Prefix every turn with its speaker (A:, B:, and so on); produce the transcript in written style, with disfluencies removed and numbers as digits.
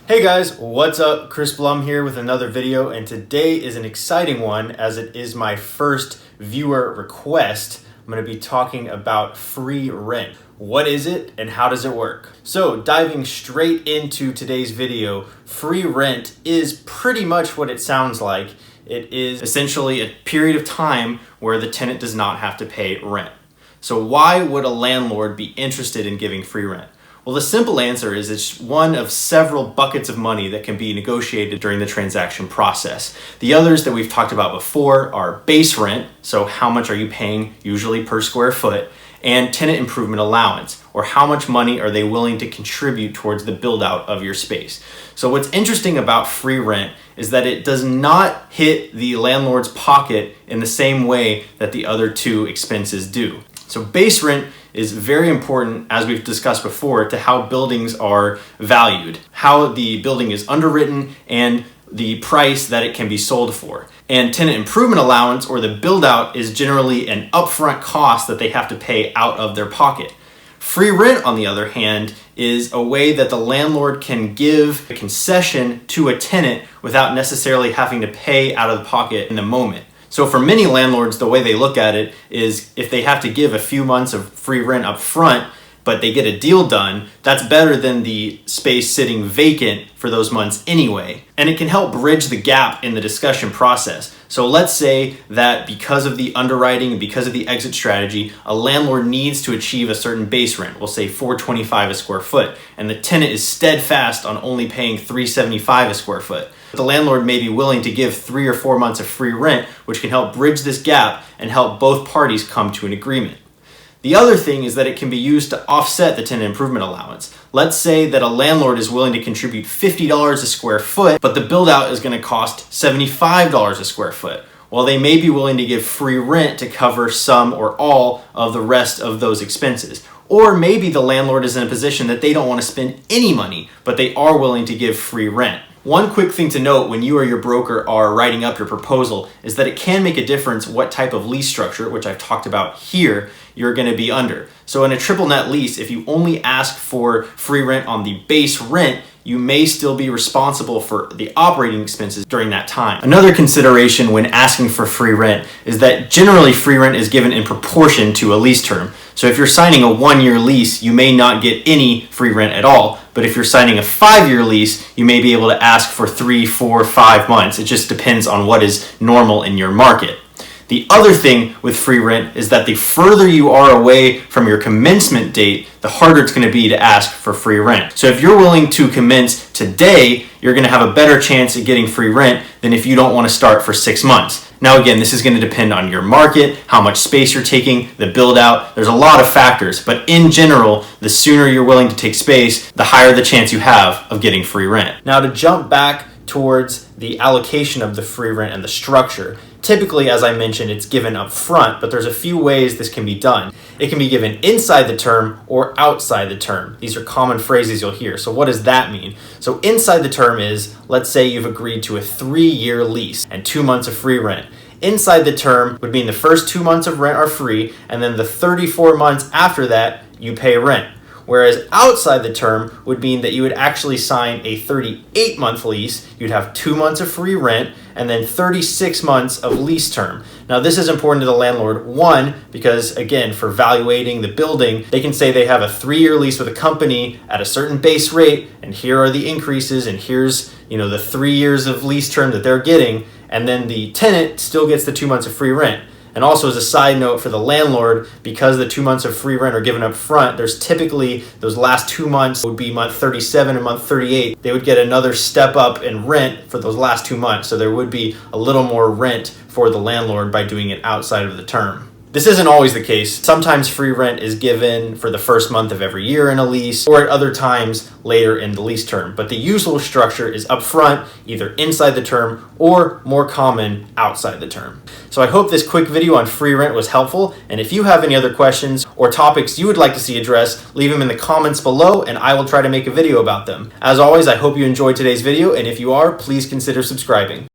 A: Hey guys, what's up? Chris Blum here with another video, and today is an exciting one as it is my first viewer request. I'm going to be talking about free rent. What is it and how does it work? So diving straight into today's video, free rent is pretty much what it sounds like. It is essentially a period of time where the tenant does not have to pay rent. So why would a landlord be interested in giving free rent? Well, the simple answer is it's one of several buckets of money that can be negotiated during the transaction process. The others that we've talked about before are base rent, so how much are you paying usually per square foot, and tenant improvement allowance, or how much money are they willing to contribute towards the build out of your space. So what's interesting about free rent is that it does not hit the landlord's pocket in the same way that the other two expenses do. So base rent is very important, as we've discussed before, to how buildings are valued, how the building is underwritten, and the price that it can be sold for. And tenant improvement allowance, or the build out, is generally an upfront cost that they have to pay out of their pocket. Free rent, on the other hand, is a way that the landlord can give a concession to a tenant without necessarily having to pay out of the pocket in the moment. So for many landlords, the way they look at it is if they have to give a few months of free rent up front, but they get a deal done, that's better than the space sitting vacant for those months anyway. And it can help bridge the gap in the discussion process. So let's say that because of the underwriting and because of the exit strategy, a landlord needs to achieve a certain base rent, we'll say $425 a square foot, and the tenant is steadfast on only paying $375 a square foot. The landlord may be willing to give 3 or 4 months of free rent, which can help bridge this gap and help both parties come to an agreement. The other thing is that it can be used to offset the tenant improvement allowance. Let's say that a landlord is willing to contribute $50 a square foot, but the build out is going to cost $75 a square foot. Well, they may be willing to give free rent to cover some or all of the rest of those expenses. Or maybe the landlord is in a position that they don't want to spend any money, but they are willing to give free rent. One quick thing to note when you or your broker are writing up your proposal is that it can make a difference what type of lease structure, which I've talked about here, you're going to be under. So in a triple net lease, if you only ask for free rent on the base rent, you may still be responsible for the operating expenses during that time. Another consideration when asking for free rent is that generally free rent is given in proportion to a lease term. So if you're signing a 1-year lease, you may not get any free rent at all. But if you're signing a 5-year lease, you may be able to ask for 3, 4, 5 months. It just depends on what is normal in your market. The other thing with free rent is that the further you are away from your commencement date, the harder it's going to be to ask for free rent. So if you're willing to commence today, you're going to have a better chance at getting free rent than if you don't want to start for 6 months. Now again, this is going to depend on your market, how much space you're taking, the build out. There's a lot of factors, but in general, the sooner you're willing to take space, the higher the chance you have of getting free rent. Now to jump back towards the allocation of the free rent and the structure, typically, as I mentioned, it's given up front, but there's a few ways this can be done. It can be given inside the term or outside the term. These are common phrases you'll hear. So what does that mean? So inside the term is, let's say you've agreed to a 3-year lease and 2 months of free rent. Inside the term would mean the first 2 months of rent are free, and then the 34 months after that, you pay rent. Whereas outside the term would mean that you would actually sign a 38-month lease, you'd have 2 months of free rent, and then 36 months of lease term. Now this is important to the landlord, one, because again, for valuating the building, they can say they have a 3-year lease with a company at a certain base rate, and here are the increases, and here's the 3 years of lease term that they're getting, and then the tenant still gets the 2 months of free rent. And also as a side note for the landlord, because the 2 months of free rent are given up front, there's typically those last 2 months would be month 37 and month 38. They would get another step up in rent for those last 2 months. So there would be a little more rent for the landlord by doing it outside of the term. This isn't always the case. Sometimes free rent is given for the first month of every year in a lease, or at other times later in the lease term. But the usual structure is upfront, either inside the term, or more common, outside the term. So I hope this quick video on free rent was helpful, and if you have any other questions or topics you would like to see addressed, leave them in the comments below and I will try to make a video about them. As always, I hope you enjoyed today's video, and if you are, please consider subscribing.